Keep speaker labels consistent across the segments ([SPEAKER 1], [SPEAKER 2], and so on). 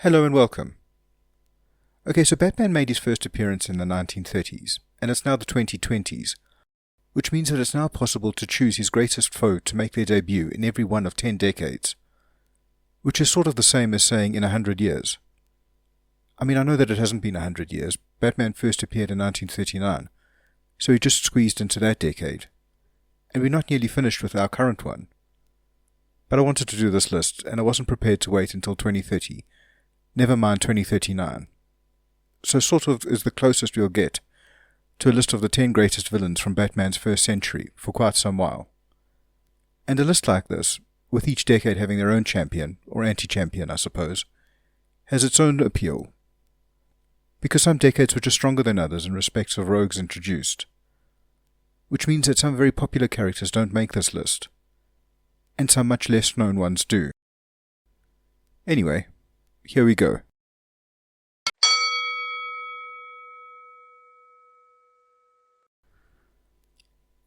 [SPEAKER 1] Hello and welcome. Okay, so Batman made his first appearance in the 1930s, and it's now the 2020s, which means that it's now possible to choose his greatest foe to make their debut in every one of 10 decades, which is sort of the same as saying in 100 years. I mean, I know that it hasn't been 100 years. Batman first appeared in 1939, so he just squeezed into that decade, and we're not nearly finished with our current one. But I wanted to do this list, and I wasn't prepared to wait until 2030, never mind 2039. So sort of is the closest we'll get to a list of the 10 greatest villains from Batman's first century for quite some while. And a list like this, with each decade having their own champion, or anti-champion I suppose, has its own appeal. Because some decades were just stronger than others in respect of rogues introduced. Which means that some very popular characters don't make this list, and some much less known ones do. Anyway, here we go.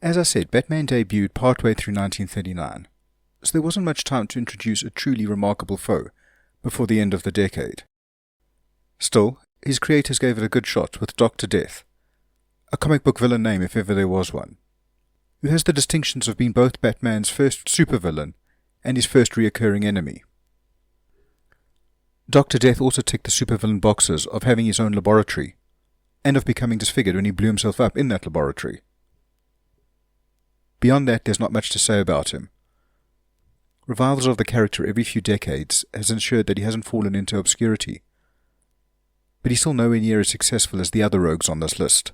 [SPEAKER 1] As I said, Batman debuted partway through 1939, so there wasn't much time to introduce a truly remarkable foe before the end of the decade. Still, his creators gave it a good shot with Dr. Death, a comic book villain name if ever there was one, who has the distinctions of being both Batman's first supervillain and his first reoccurring enemy. Dr. Death also ticked the supervillain boxes of having his own laboratory, and of becoming disfigured when he blew himself up in that laboratory. Beyond that, there's not much to say about him. Revivals of the character every few decades has ensured that he hasn't fallen into obscurity, but he's still nowhere near as successful as the other rogues on this list.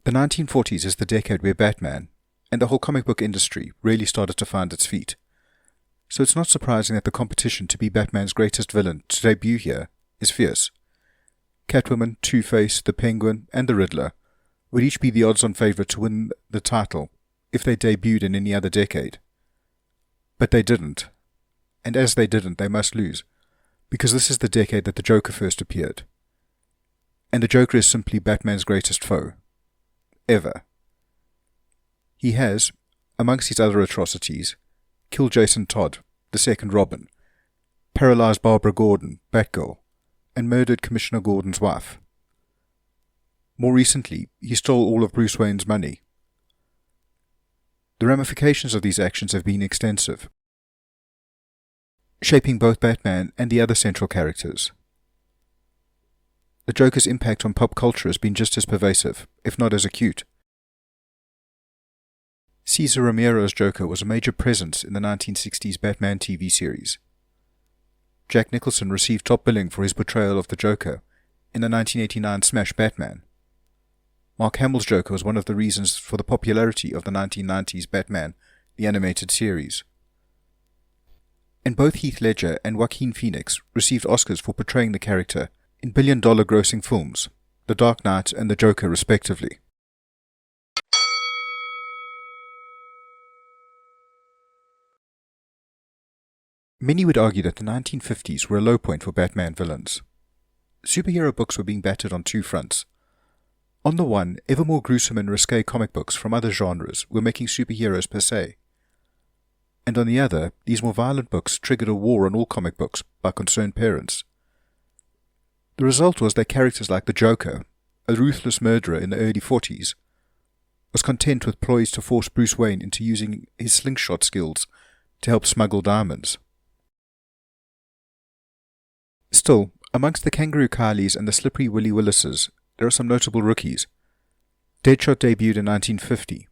[SPEAKER 1] The 1940s is the decade where Batman, and the whole comic book industry, really started to find its feet. So it's not surprising that the competition to be Batman's greatest villain to debut here is fierce. Catwoman, Two-Face, the Penguin, and the Riddler would each be the odds-on favourite to win the title if they debuted in any other decade. But they didn't. And as they didn't, they must lose, because this is the decade that the Joker first appeared. And the Joker is simply Batman's greatest foe. Ever. He has, amongst his other atrocities, killed Jason Todd, the second Robin, paralysed Barbara Gordon, Batgirl, and murdered Commissioner Gordon's wife. More recently, he stole all of Bruce Wayne's money. The ramifications of these actions have been extensive, shaping both Batman and the other central characters. The Joker's impact on pop culture has been just as pervasive, if not as acute. Cesar Romero's Joker was a major presence in the 1960s Batman TV series. Jack Nicholson received top billing for his portrayal of the Joker in the 1989 smash Batman. Mark Hamill's Joker was one of the reasons for the popularity of the 1990s Batman, the animated series. And both Heath Ledger and Joaquin Phoenix received Oscars for portraying the character in billion-dollar grossing films, The Dark Knight and The Joker respectively. Many would argue that the 1950s were a low point for Batman villains. Superhero books were being battered on two fronts. On the one, ever more gruesome and risque comic books from other genres were making superheroes per se. And on the other, these more violent books triggered a war on all comic books by concerned parents. The result was that characters like the Joker, a ruthless murderer in the early 40s, was content with ploys to force Bruce Wayne into using his slingshot skills to help smuggle diamonds. Still, amongst the Kangaroo Kylies and the Slippery Willy Willises, there are some notable rookies. Deadshot debuted in 1950,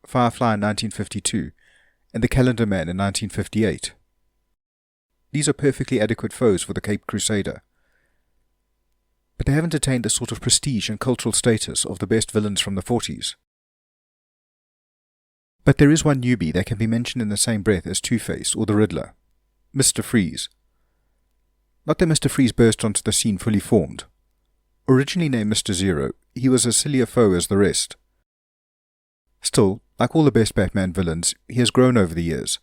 [SPEAKER 1] Firefly in 1952, and the Calendar Man in 1958. These are perfectly adequate foes for the Caped Crusader, but they haven't attained the sort of prestige and cultural status of the best villains from the 40s. But there is one newbie that can be mentioned in the same breath as Two-Face or the Riddler, Mr. Freeze. Not that Mr. Freeze burst onto the scene fully formed. Originally named Mr. Zero, he was as silly a foe as the rest. Still, like all the best Batman villains, he has grown over the years.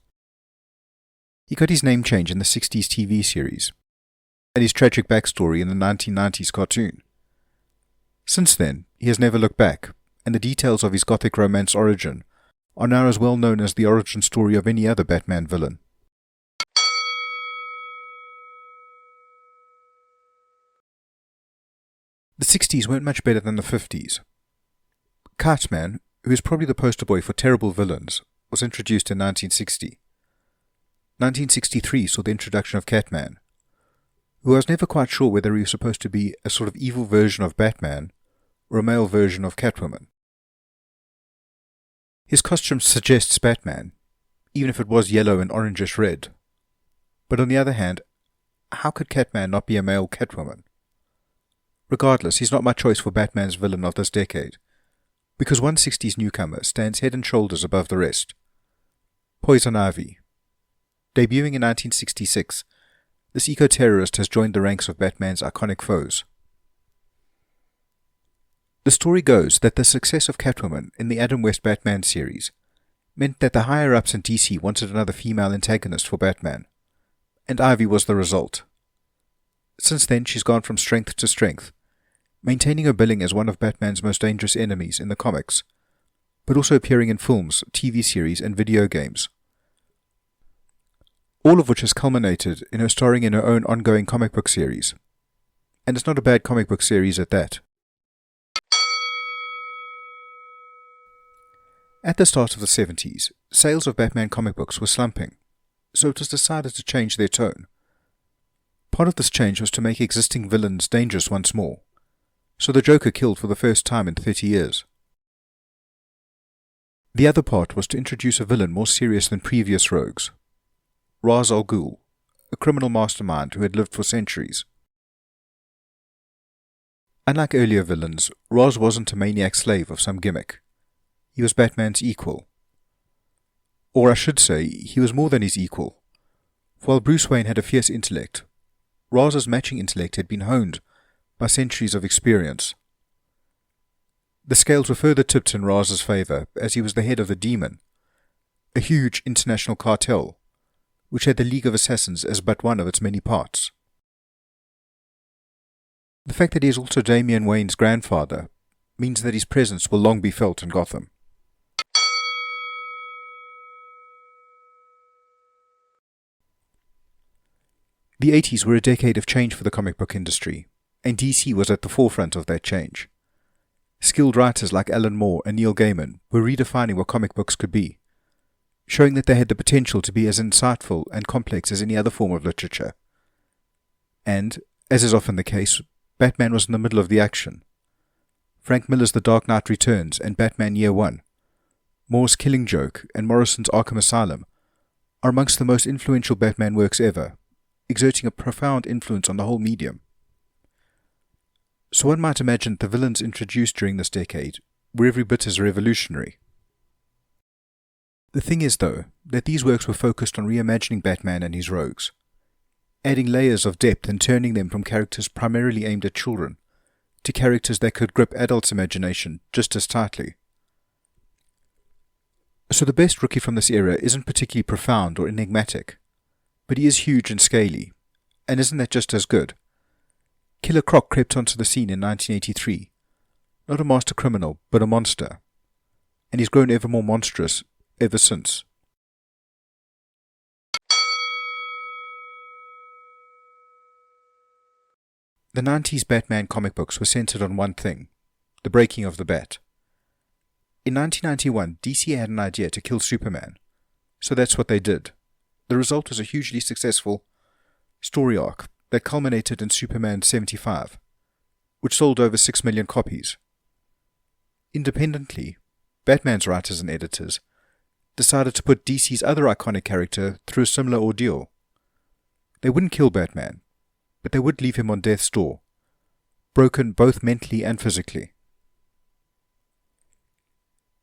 [SPEAKER 1] He got his name change in the 60s TV series, and his tragic backstory in the 1990s cartoon. Since then, he has never looked back, and the details of his gothic romance origin are now as well known as the origin story of any other Batman villain. The 60s weren't much better than the 50s. Kite Man, who is probably the poster boy for terrible villains, was introduced in 1960. 1963 saw the introduction of Catman, who I was never quite sure whether he was supposed to be a sort of evil version of Batman or a male version of Catwoman. His costume suggests Batman, even if it was yellow and orangish red. But on the other hand, how could Catman not be a male Catwoman? Regardless, he's not my choice for Batman's villain of this decade, because 160's newcomer stands head and shoulders above the rest. Poison Ivy. Debuting in 1966, this eco-terrorist has joined the ranks of Batman's iconic foes. The story goes that the success of Catwoman in the Adam West Batman series meant that the higher-ups in DC wanted another female antagonist for Batman, and Ivy was the result. Since then, she's gone from strength to strength, maintaining her billing as one of Batman's most dangerous enemies in the comics, but also appearing in films, TV series, and video games. All of which has culminated in her starring in her own ongoing comic book series. And it's not a bad comic book series at that. At the start of the 70s, sales of Batman comic books were slumping, so it was decided to change their tone. Part of this change was to make existing villains dangerous once more, so the Joker killed for the first time in 30 years. The other part was to introduce a villain more serious than previous rogues, Ra's al Ghul, a criminal mastermind who had lived for centuries. Unlike earlier villains, Ra's wasn't a maniac slave of some gimmick. He was Batman's equal. Or I should say, he was more than his equal. While Bruce Wayne had a fierce intellect, Raz's matching intellect had been honed by centuries of experience. The scales were further tipped in Raz's favor as he was the head of the Demon, a huge international cartel, which had the League of Assassins as but one of its many parts. The fact that he is also Damian Wayne's grandfather means that his presence will long be felt in Gotham. The 80s were a decade of change for the comic book industry, and DC was at the forefront of that change. Skilled writers like Alan Moore and Neil Gaiman were redefining what comic books could be, showing that they had the potential to be as insightful and complex as any other form of literature. And, as is often the case, Batman was in the middle of the action. Frank Miller's The Dark Knight Returns and Batman Year One, Moore's Killing Joke and Morrison's Arkham Asylum are amongst the most influential Batman works ever, exerting a profound influence on the whole medium. So one might imagine the villains introduced during this decade were every bit as revolutionary. The thing is, though, that these works were focused on reimagining Batman and his rogues, adding layers of depth and turning them from characters primarily aimed at children to characters that could grip adults' imagination just as tightly. So the best rookie from this era isn't particularly profound or enigmatic, but he is huge and scaly, and isn't that just as good? Killer Croc crept onto the scene in 1983, not a master criminal, but a monster, and he's grown ever more monstrous ever since. The 90s Batman comic books were centered on one thing, the breaking of the Bat. In 1991, DC had an idea to kill Superman, so that's what they did. The result was a hugely successful story arc that culminated in Superman 75, which sold over 6 million copies. Independently, Batman's writers and editors decided to put DC's other iconic character through a similar ordeal. They wouldn't kill Batman, but they would leave him on death's door, broken both mentally and physically.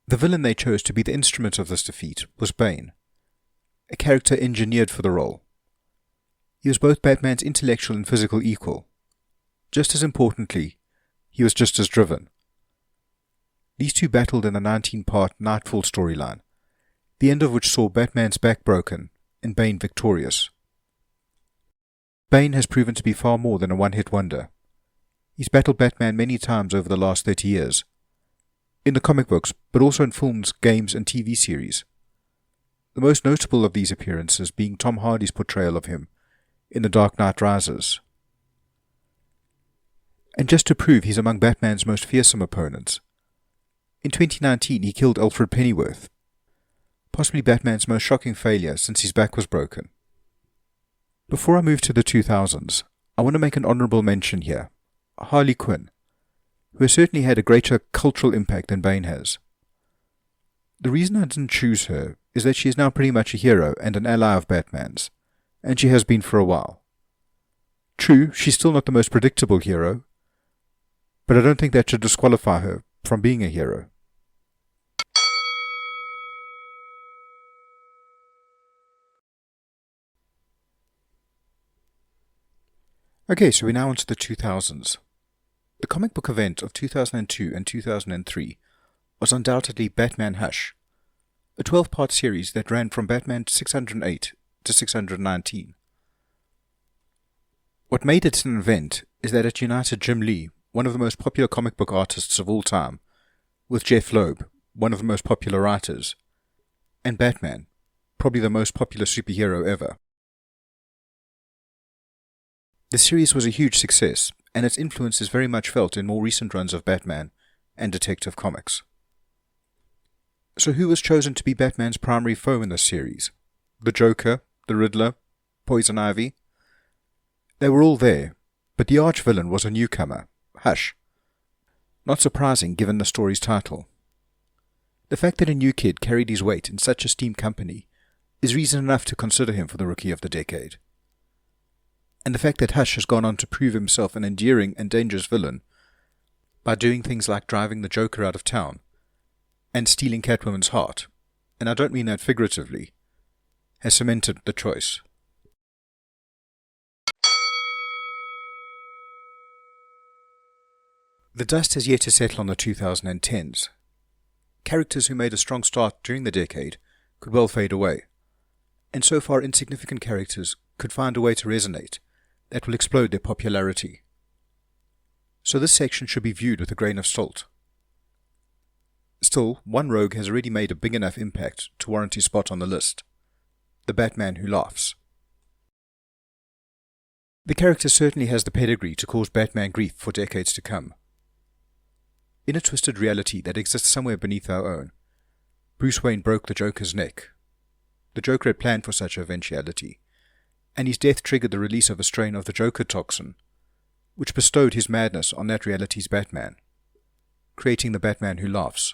[SPEAKER 1] The villain they chose to be the instrument of this defeat was Bane, a character engineered for the role. He was both Batman's intellectual and physical equal. Just as importantly, he was just as driven. These two battled in a 19-part Nightfall storyline, the end of which saw Batman's back broken and Bane victorious. Bane has proven to be far more than a one-hit wonder. He's battled Batman many times over the last 30 years, in the comic books, but also in films, games, and TV series. The most notable of these appearances being Tom Hardy's portrayal of him in The Dark Knight Rises. And just to prove he's among Batman's most fearsome opponents, in 2019 he killed Alfred Pennyworth, possibly Batman's most shocking failure since his back was broken. Before I move to the 2000s, I want to make an honourable mention here, Harley Quinn, who has certainly had a greater cultural impact than Bane has. The reason I didn't choose her is that she is now pretty much a hero and an ally of Batman's, and she has been for a while. True, she's still not the most predictable hero, but I don't think that should disqualify her from being a hero. Okay, so we're now into the 2000s. The comic book event of 2002 and 2003 was undoubtedly Batman Hush, a 12-part series that ran from Batman 608 to 619. What made it an event is that it united Jim Lee, one of the most popular comic book artists of all time, with Jeff Loeb, one of the most popular writers, and Batman, probably the most popular superhero ever. The series was a huge success, and its influence is very much felt in more recent runs of Batman and Detective Comics. So who was chosen to be Batman's primary foe in this series? The Joker, the Riddler, Poison Ivy? They were all there, but the arch-villain was a newcomer, Hush. Not surprising given the story's title. The fact that a new kid carried his weight in such esteemed company is reason enough to consider him for the Rookie of the Decade. And the fact that Hush has gone on to prove himself an endearing and dangerous villain by doing things like driving the Joker out of town and stealing Catwoman's heart, and I don't mean that figuratively, has cemented the choice. The dust has yet to settle on the 2010s. Characters who made a strong start during the decade could well fade away, and so far insignificant characters could find a way to resonate that will explode their popularity. So this section should be viewed with a grain of salt. Still, one rogue has already made a big enough impact to warrant his spot on the list: the Batman Who Laughs. The character certainly has the pedigree to cause Batman grief for decades to come. In a twisted reality that exists somewhere beneath our own, Bruce Wayne broke the Joker's neck. The Joker had planned for such eventuality, and his death triggered the release of a strain of the Joker toxin, which bestowed his madness on that reality's Batman, creating the Batman Who Laughs,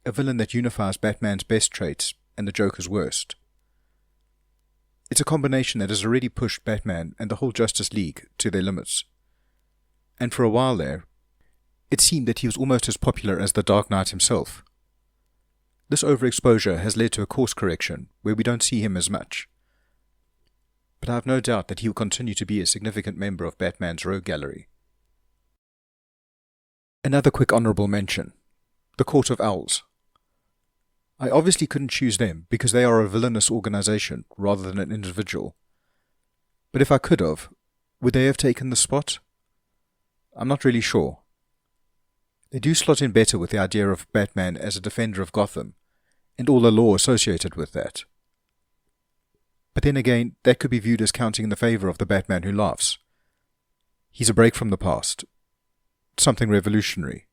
[SPEAKER 1] a villain that unifies Batman's best traits and the Joker's worst. It's a combination that has already pushed Batman and the whole Justice League to their limits, and for a while there, it seemed that he was almost as popular as the Dark Knight himself. This overexposure has led to a course correction where we don't see him as much, but I have no doubt that he will continue to be a significant member of Batman's rogue gallery. Another quick honourable mention: the Court of Owls. I obviously couldn't choose them because they are a villainous organisation rather than an individual, but if I could have, would they have taken the spot? I'm not really sure. They do slot in better with the idea of Batman as a defender of Gotham, and all the lore associated with that. But then again, that could be viewed as counting in the favour of the Batman Who Laughs. He's a break from the past. Something revolutionary.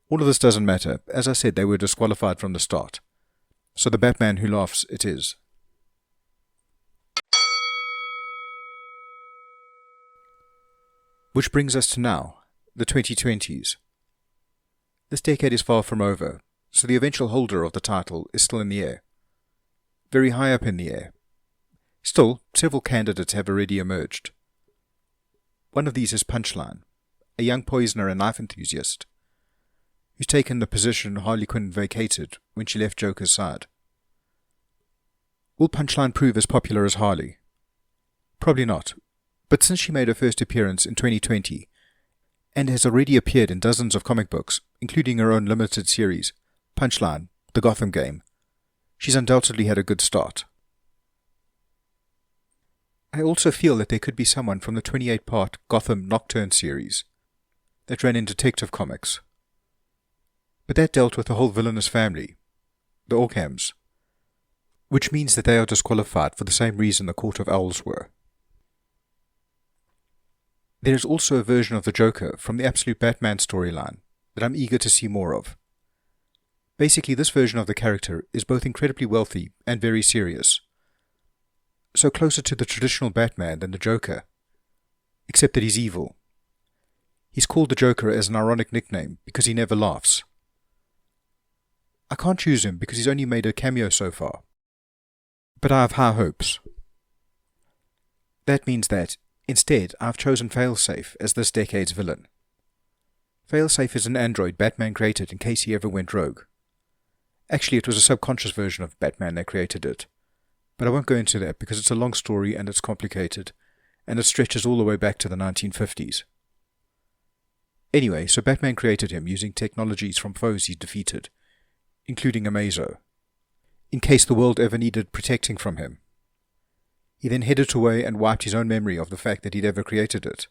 [SPEAKER 1] All of this doesn't matter. As I said, they were disqualified from the start. So the Batman Who Laughs it is. Which brings us to now, the 2020s. This decade is far from over, so the eventual holder of the title is still in the air. Very high up in the air. Still, several candidates have already emerged. One of these is Punchline, a young poisoner and knife enthusiast, who's taken the position Harley Quinn vacated when she left Joker's side. Will Punchline prove as popular as Harley? Probably not, but since she made her first appearance in 2020, and has already appeared in dozens of comic books, including her own limited series, Punchline, The Gotham Game, she's undoubtedly had a good start. I also feel that there could be someone from the 28-part Gotham Nocturne series. that ran in Detective Comics. But that dealt with the whole villainous family, the Orkhams, which means that they are disqualified for the same reason the Court of Owls were. There is also a version of the Joker from the Absolute Batman storyline that I'm eager to see more of. Basically, this version of the character is both incredibly wealthy and very serious, so closer to the traditional Batman than the Joker, except that he's evil. He's called the Joker as an ironic nickname because he never laughs. I can't choose him because he's only made a cameo so far, but I have high hopes. That means that, instead, I've chosen Failsafe as this decade's villain. Failsafe is an android Batman created in case he ever went rogue. Actually, it was a subconscious version of Batman that created it, but I won't go into that because it's a long story and it's complicated, and it stretches all the way back to the 1950s. Anyway, so Batman created him using technologies from foes he'd defeated, including Amazo, in case the world ever needed protecting from him. He then headed away and wiped his own memory of the fact that he'd ever created it.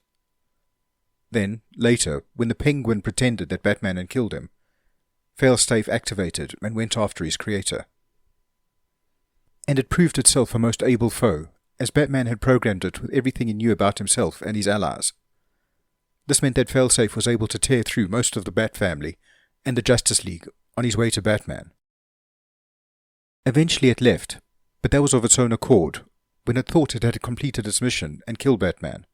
[SPEAKER 1] Then, later, when the Penguin pretended that Batman had killed him, Failsafe activated and went after his creator. And it proved itself a most able foe, as Batman had programmed it with everything he knew about himself and his allies. This meant that Failsafe was able to tear through most of the Bat family and the Justice League on his way to Batman. Eventually it left, but that was of its own accord, when it thought it had completed its mission and killed Batman.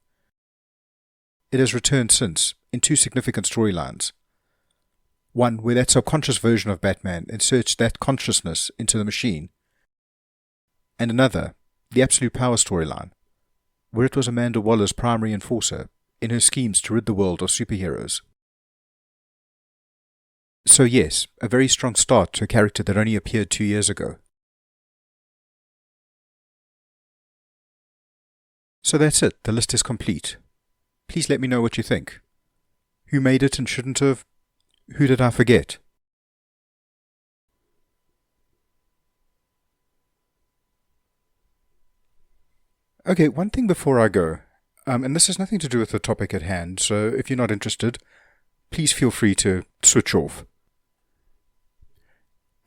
[SPEAKER 1] It has returned since, in two significant storylines. One where that subconscious version of Batman inserts that consciousness into the machine, and another, the Absolute Power storyline, where it was Amanda Waller's primary enforcer in her schemes to rid the world of superheroes. So yes, a very strong start to a character that only appeared 2 years ago. So that's it, the list is complete. Please let me know what you think. Who made it and shouldn't have? Who did I forget? Okay, one thing before I go, and this has nothing to do with the topic at hand, so if you're not interested, please feel free to switch off.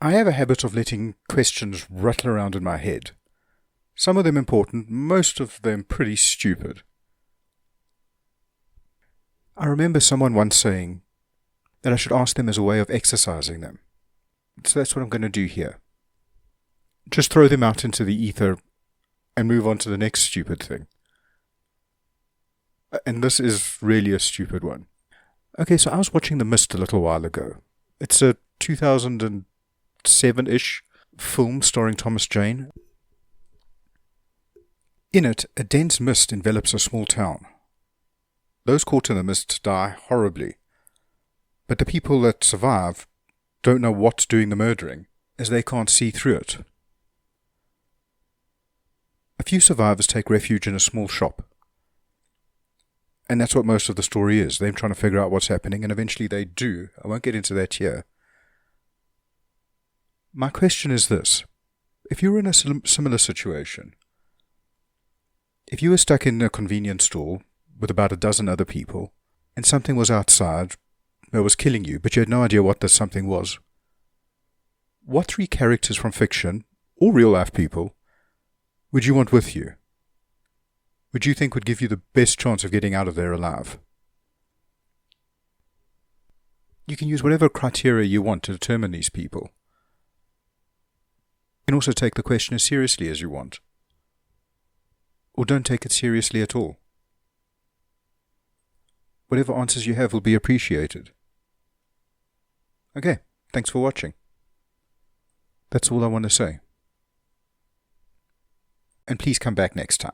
[SPEAKER 1] I have a habit of letting questions rattle around in my head. Some of them important, most of them pretty stupid. I remember someone once saying that I should ask them as a way of exercising them. So that's what I'm going to do here. Just throw them out into the ether and move on to the next stupid thing. And this is really a stupid one. Okay, so I was watching The Mist a little while ago. It's a 2007-ish film starring Thomas Jane. In it, a dense mist envelops a small town. Those caught in the mist die horribly, but the people that survive don't know what's doing the murdering, as they can't see through it. A few survivors take refuge in a small shop. And that's what most of the story is, them trying to figure out what's happening, and eventually they do. I won't get into that here. My question is this. If you were in a similar situation, if you were stuck in a convenience store with about a dozen other people, and something was outside that was killing you, but you had no idea what this something was, what three characters from fiction, or real-life people, would you want with you? Would you think would give you the best chance of getting out of there alive? You can use whatever criteria you want to determine these people. You can also take the question as seriously as you want. Or don't take it seriously at all. Whatever answers you have will be appreciated. Okay, thanks for watching. That's all I want to say. And please come back next time.